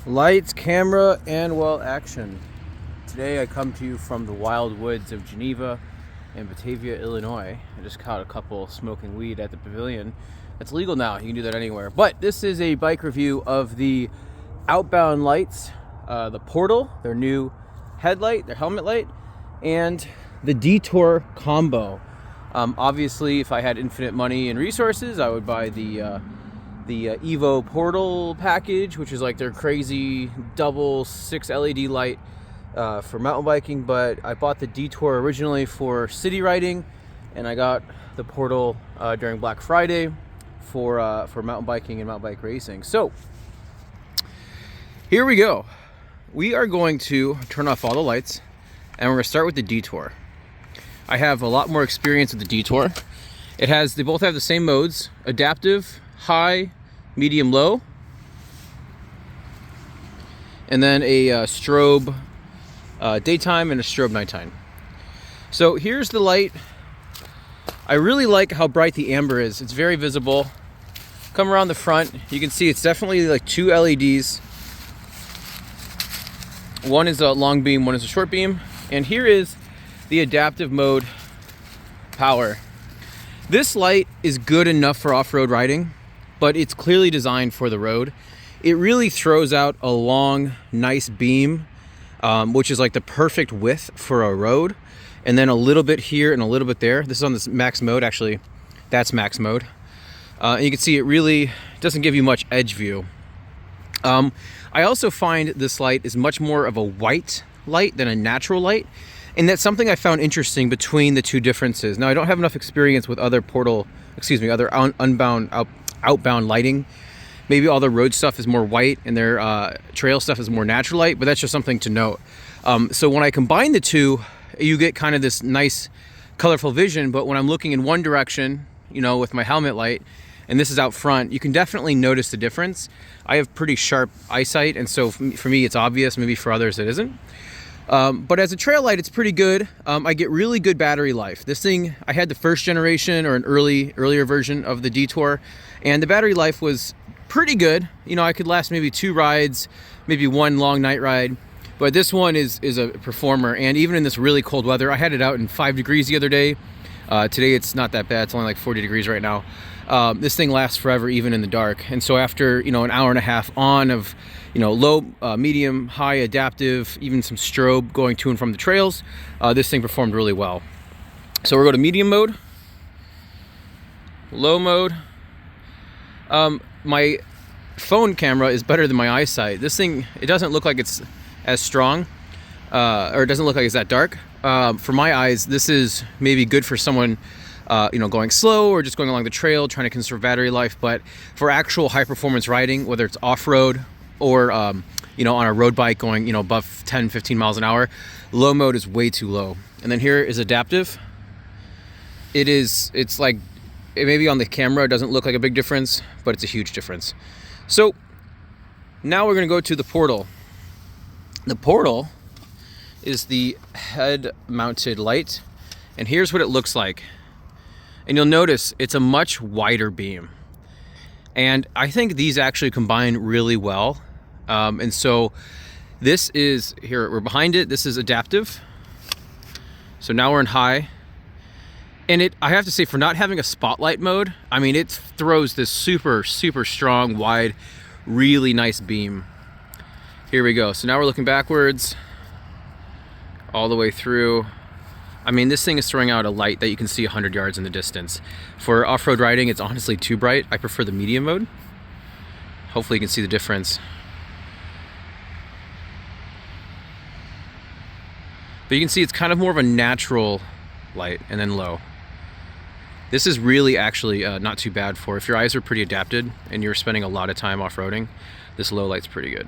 Lights, camera, and well, action. Today I come to you from the wild woods of Geneva and Batavia, Illinois. I just caught a couple smoking weed at the pavilion. It's legal now, you can do that anywhere. But this is a bike review of the Outbound lights, the Portal, their new headlight, their helmet light, and the Detour combo. Obviously, if I had infinite money and resources, I would buy the Evo Portal package, which is like their crazy double 6 LED light for mountain biking. But I bought the Detour originally for city riding, and I got the Portal during Black Friday for mountain biking and mountain bike racing. So here we go. We are going to turn off all the lights, and we're going to start with the Detour. I have a lot more experience with the Detour. They both have the same modes: adaptive, high, medium, low, and then a strobe daytime and a strobe nighttime. So here's the light. I really like how bright the amber is. It's very visible. Come around the front, you can see it's definitely like 2 LEDs. One is a long beam, one is a short beam. And here is the adaptive mode power. This light is good enough for off-road riding, but it's clearly designed for the road. It really throws out a long, nice beam, which is like the perfect width for a road. And then a little bit here and a little bit there. This is on this max mode. Actually, that's max mode. And you can see it really doesn't give you much edge view. I also find this light is much more of a white light than a natural light. And that's something I found interesting between the two differences. Now, I don't have enough experience with other outbound lighting. Maybe all the road stuff is more white and their trail stuff is more natural light, but that's just something to note. So when I combine the two, you get kind of this nice colorful vision. But when I'm looking in one direction, with my helmet light, and this is out front, you can definitely notice the difference. I have pretty sharp eyesight, and so for me it's obvious. Maybe for others it isn't. But as a trail light, it's pretty good. I get really good battery life. This thing, I had the first generation or an earlier version of the Detour, and the battery life was pretty good. I could last maybe 2 rides, maybe 1 long night ride. But this one is a performer, and even in this really cold weather, I had it out in 5 degrees the other day. Today it's not that bad. It's only like 40 degrees right now. This thing lasts forever, even in the dark. And so after an hour and a half on of low, medium, high, adaptive, even some strobe going to and from the trails, this thing performed really well. So we'll go to medium mode, low mode. My phone camera is better than my eyesight. This thing, it doesn't look like it's as strong, or it doesn't look like it's that dark. For my eyes, this is maybe good for someone going slow or just going along the trail, trying to conserve battery life. But for actual high performance riding, whether it's off-road or on a road bike going above 10-15 miles an hour, low mode is way too low. And then here is adaptive. It's like, maybe on the camera it doesn't look like a big difference, but it's a huge difference. So now we're going to go to the Portal. The Portal is the head mounted light, and here's what it looks like. And you'll notice it's a much wider beam, and I think these actually combine really well. And so this is, here we're behind it, this is adaptive. So now we're in high, and I have to say, for not having a spotlight mode, it throws this super strong, wide, really nice beam. Here we go. So now we're looking backwards all the way through. This thing is throwing out a light that you can see 100 yards in the distance. For off-road riding, it's honestly too bright. I prefer the medium mode. Hopefully you can see the difference. But you can see it's kind of more of a natural light, and then low. This is really actually not too bad for if your eyes are pretty adapted and you're spending a lot of time off-roading. This low light's pretty good.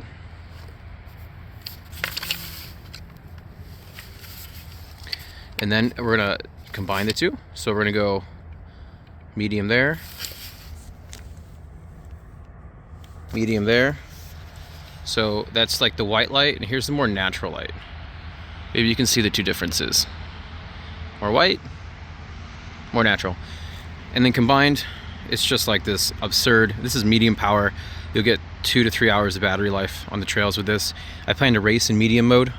And then we're gonna combine the two. So we're gonna go medium there, medium there. So that's like the white light, and here's the more natural light. Maybe you can see the two differences. More white, more natural. And then combined, it's just like this absurd, this is medium power. You'll get 2 to 3 hours of battery life on the trails with this. I plan to race in medium mode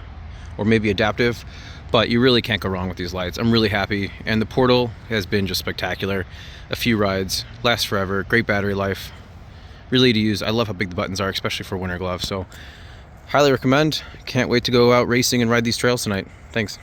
or maybe adaptive, but you really can't go wrong with these lights. I'm really happy, and the Portal has been just spectacular. A few rides, lasts forever, great battery life, really to use. I love how big the buttons are, especially for winter gloves. So highly recommend. Can't wait to go out racing and ride these trails tonight. Thanks.